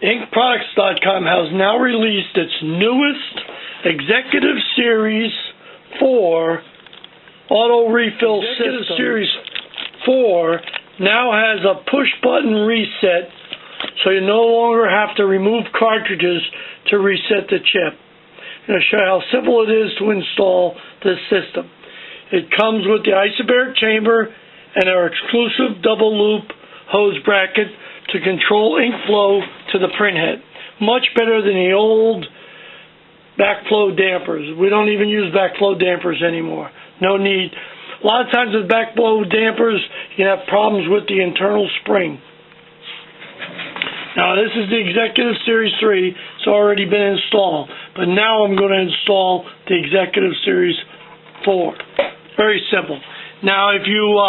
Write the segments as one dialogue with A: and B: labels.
A: Inkproducts.com has now released its newest Executive Series 4 auto refill system. Series 4 now has a push button reset, so you no longer have to remove cartridges to reset the chip. I'm going to show you how simple it is to install this system. It comes with the isobaric chamber and our exclusive double loop hose bracket to control ink flow to the printhead. Much better than the old backflow dampers. We don't even use backflow dampers anymore. No need. A lot of times with backflow dampers, you have problems with the internal spring. Now this is the Executive Series 3. It's already been installed. But now I'm going to install the Executive Series 4. Very simple. Now if you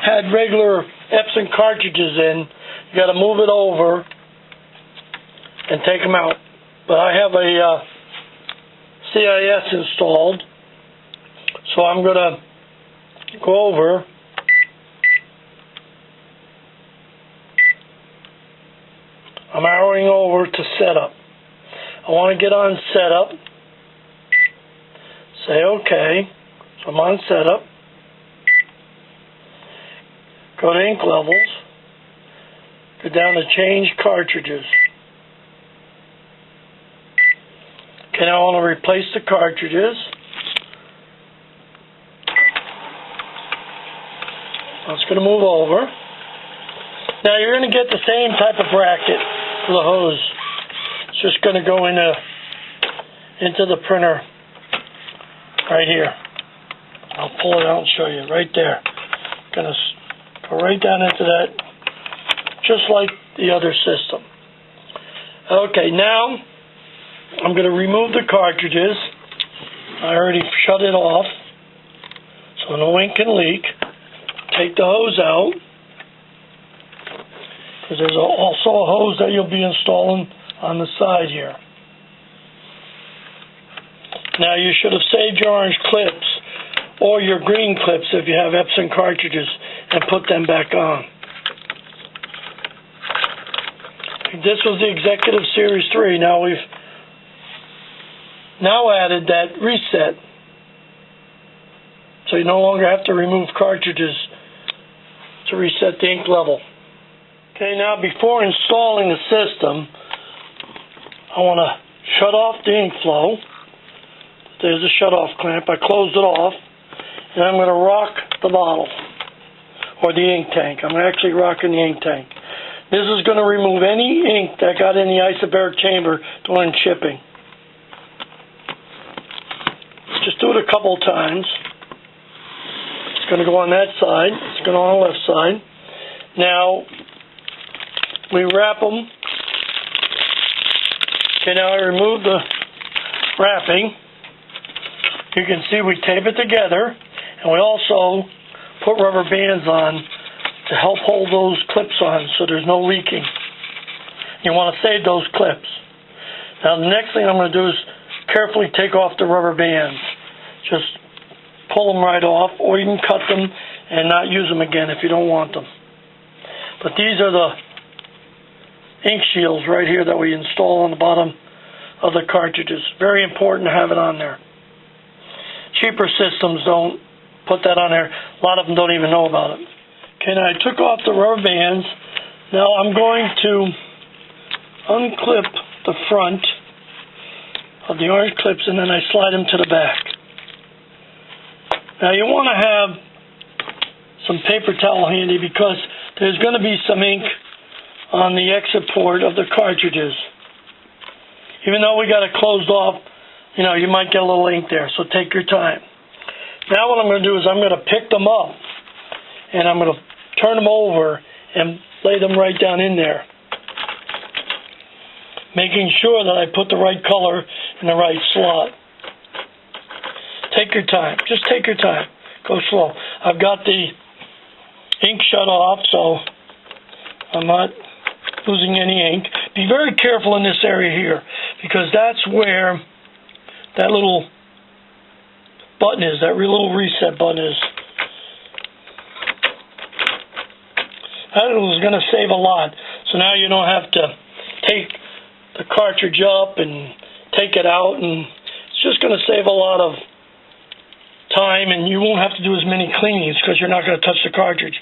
A: had regular Epson cartridges in, you got to move it over and take them out. But I have a CIS installed, so I'm going to go over I'm arrowing over to setup. I want to get on setup. Say OK. So I'm on setup. Go to ink levels. Go down to change cartridges. Okay, now I want to replace the cartridges. I'm just going to move over. Now you're going to get the same type of bracket for the hose. It's just going to go into the printer right here. I'll pull it out and show you right there. Going to go right down into that, just like the other system. Okay, now I'm going to remove the cartridges. I already shut it off, so no ink can leak. Take the hose out, because there's also a hose that you'll be installing on the side here. Now you should have saved your orange clips or your green clips if you have Epson cartridges and put them back on. This was the Executive Series 3. Now we've added that reset, so you no longer have to remove cartridges to reset the ink level. Okay, now before installing the system, I want to shut off the ink flow. There's a shut-off clamp. I closed it off, and I'm going to rock the bottle, or the ink tank. I'm actually rocking the ink tank. This is going to remove any ink that got in the isobaric chamber during shipping. Just do it a couple times. It's going to go on that side. It's going on the left side. Now, we wrap them. Okay, now I remove the wrapping. You can see we tape it together, and we also put rubber bands on to help hold those clips on so there's no leaking. You want to save those clips. Now the next thing I'm going to do is carefully take off the rubber bands. Just pull them right off, or you can cut them and not use them again if you don't want them. But these are the ink shields right here that we install on the bottom of the cartridges. Very important to have it on there. Cheaper systems don't put that on there. A lot of them don't even know about it. Okay, now I took off the rubber bands. Now I'm going to unclip the front of the orange clips, and then I slide them to the back. Now you want to have some paper towel handy, because there's going to be some ink on the exit port of the cartridges. Even though we got it closed off, you might get a little ink there, so take your time. Now what I'm going to do is I'm going to pick them up, and I'm going to turn them over and lay them right down in there, making sure that I put the right color in the right slot. Take your time. Just take your time. Go slow. I've got the ink shut off, so I'm not losing any ink. Be very careful in this area here, because that's where that little button is, that little reset button is. That was going to save a lot. So now you don't have to take the cartridge up and take it out, and it's just going to save a lot of time, and you won't have to do as many cleanings because you're not going to touch the cartridge.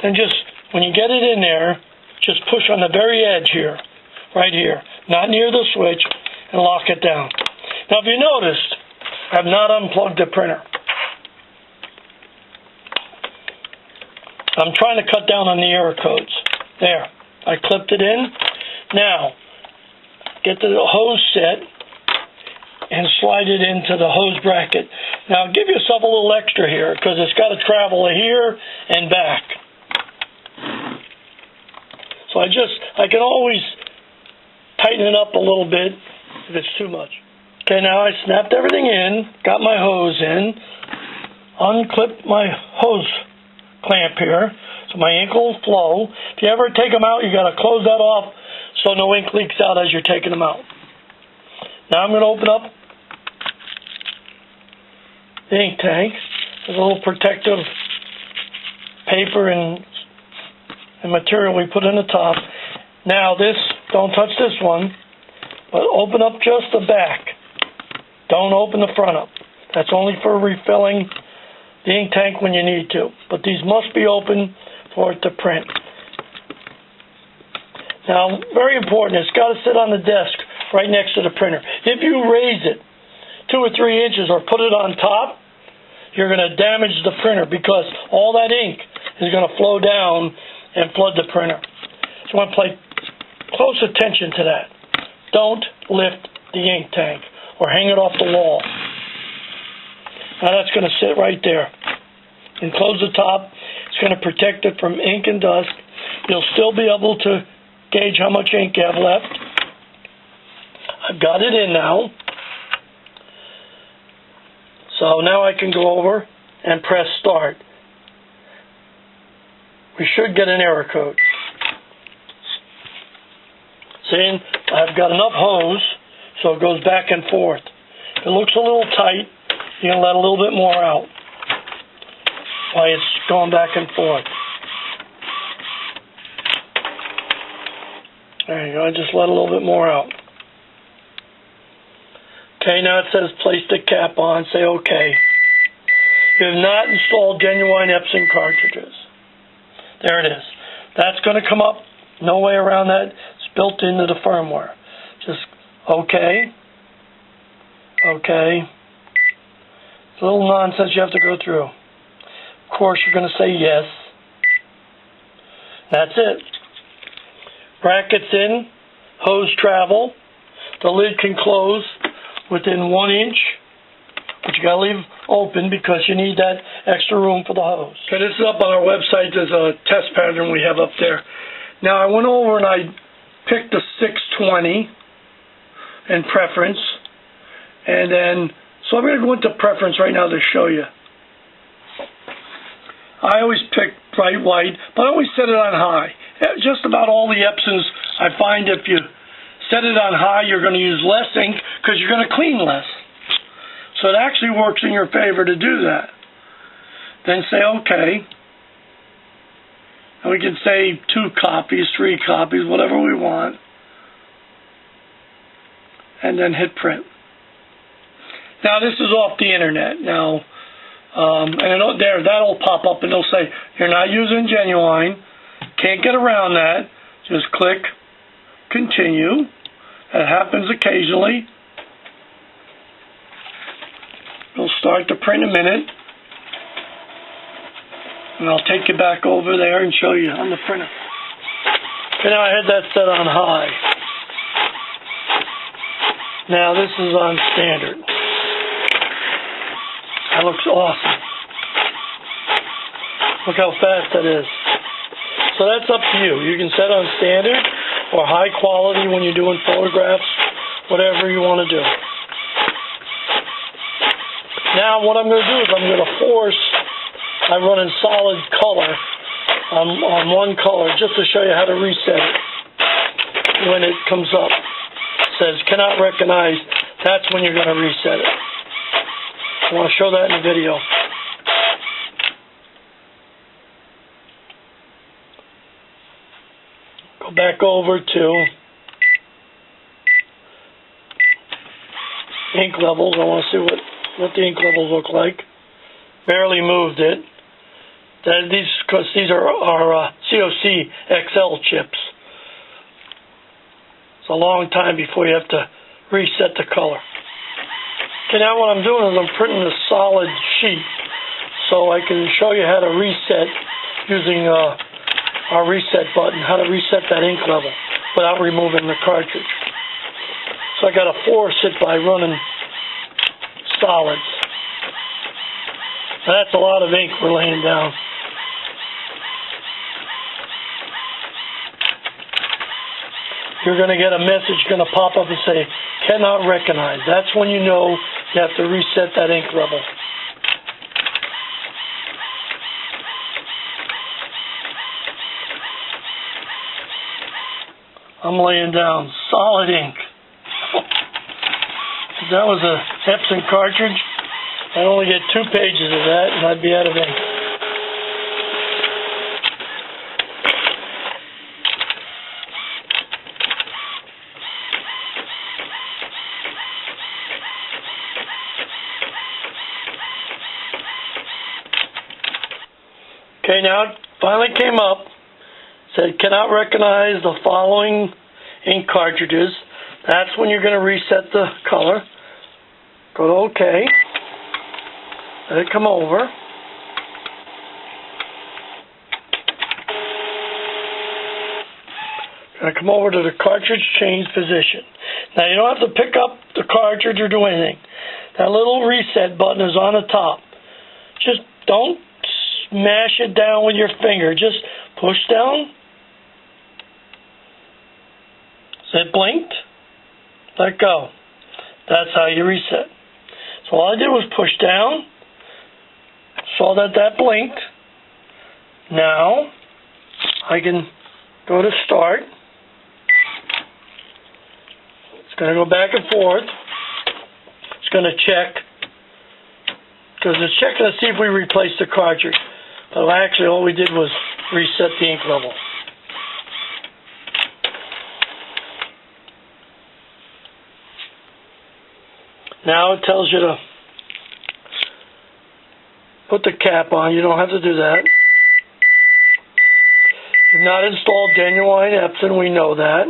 A: And just, when you get it in there, just push on the very edge here, right here, not near the switch, and lock it down. Now, if you noticed, I have not unplugged the printer. I'm trying to cut down on the error codes. There, I clipped it in. Now, get the hose set and slide it into the hose bracket. Now, give yourself a little extra here because it's got to travel here and back. So I can always tighten it up a little bit if it's too much. Okay, now I snapped everything in, got my hose in, unclipped my hose clamp here so my ink will flow. If you ever take them out, you got to close that off so no ink leaks out as you're taking them out. Now I'm going to open up the ink tank. There's a little protective paper and material we put in the top. Now this, don't touch this one, but open up just the back. Don't open the front up. That's only for refilling the ink tank when you need to. But these must be open for it to print. Now, very important, it's got to sit on the desk right next to the printer. If you raise it 2 or 3 inches or put it on top, you're going to damage the printer because all that ink is going to flow down and flood the printer. So you want to pay close attention to that. Don't lift the ink tank or hang it off the wall. Now that's going to sit right there. And close the top. It's going to protect it from ink and dust. You'll still be able to gauge how much ink you have left. I've got it in now. So now I can go over and press start. We should get an error code. See, I've got enough hose so it goes back and forth. If it looks a little tight, you can let a little bit more out while it's going back and forth. There you go, I just let a little bit more out. Okay, now it says place the cap on, say OK. You have not installed genuine Epson cartridges. There it is. That's going to come up, no way around that. It's built into the firmware. Just OK. OK. It's a little nonsense you have to go through. Of course, you're going to say yes. That's it. Brackets in, hose travel. The lid can close within 1 inch, but you got to leave open because you need that extra room for the hose. Okay, this is up on our website. There's a test pattern we have up there. Now, I went over and I picked the 620 in preference, and then, so I'm going to go into preference right now to show you. I always pick bright white, but I always set it on high. Just about all the Epsons, I find if you set it on high, you're going to use less ink because you're going to clean less. So it actually works in your favor to do that. Then say OK. And we can say 2 copies, 3 copies, whatever we want. And then hit print. Now this is off the internet. Now, and there, that'll pop up and it'll say, you're not using genuine. Can't get around that. Just click continue. That happens occasionally. It'll start to print in a minute. And I'll take you back over there and show you on the printer. Okay, now I had that set on high. Now this is on standard. That looks awesome. Look how fast that is. So that's up to you. You can set on standard or high quality when you're doing photographs, whatever you want to do. Now what I'm going to do is I'm going to force, I run in solid color on one color just to show you how to reset it. When it comes up, it says cannot recognize, that's when you're going to reset it. I want to show that in the video. Go back over to ink levels. I want to see what the ink levels look like. Barely moved it. Because these are our COC XL chips. It's a long time before you have to reset the color. Okay, now what I'm doing is I'm printing a solid sheet so I can show you how to reset using our reset button, how to reset that ink level without removing the cartridge. So I got to force it by running solids. Now that's a lot of ink we're laying down. You're going to get a message going to pop up and say, cannot recognize. That's when you know you have to reset that ink level. I'm laying down solid ink. If that was a Epson cartridge, I'd only get 2 pages of that and I'd be out of ink. Okay, now it finally came up. Said cannot recognize the following ink cartridges. That's when you're going to reset the color. Go to OK. Let it come over. Going to come over to the cartridge change position. Now you don't have to pick up the cartridge or do anything. That little reset button is on the top. Just don't smash it down with your finger. Just push down. So it blinked. Let go. That's how you reset. So all I did was push down. Saw that blinked. Now I can go to start. It's going to go back and forth. It's going to check. Because it's checking to see if we replaced the cartridge. But actually all we did was reset the ink level. Now it tells you to put the cap on. You don't have to do that. You've not installed Genuine Epson, we know that.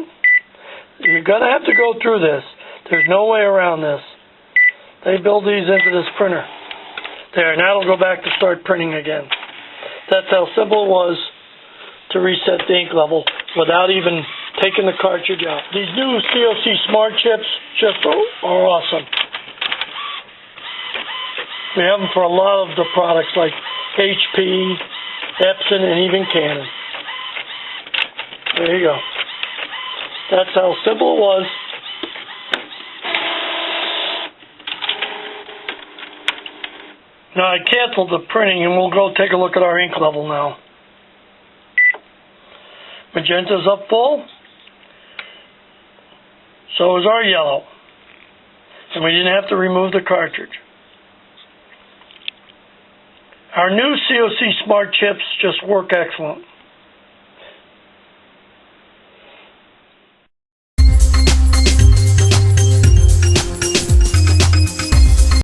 A: You're going to have to go through this. There's no way around this. They build these into this printer. There, now it'll go back to start printing again. That's how simple it was to reset the ink level without even taking the cartridge out. These new COC Smart chips just are awesome. We have them for a lot of the products like HP, Epson, and even Canon. There you go. That's how simple it was. Now I canceled the printing and we'll go take a look at our ink level now. Magenta's up full. So is our yellow. And we didn't have to remove the cartridge. Our new COC Smart chips just work excellent.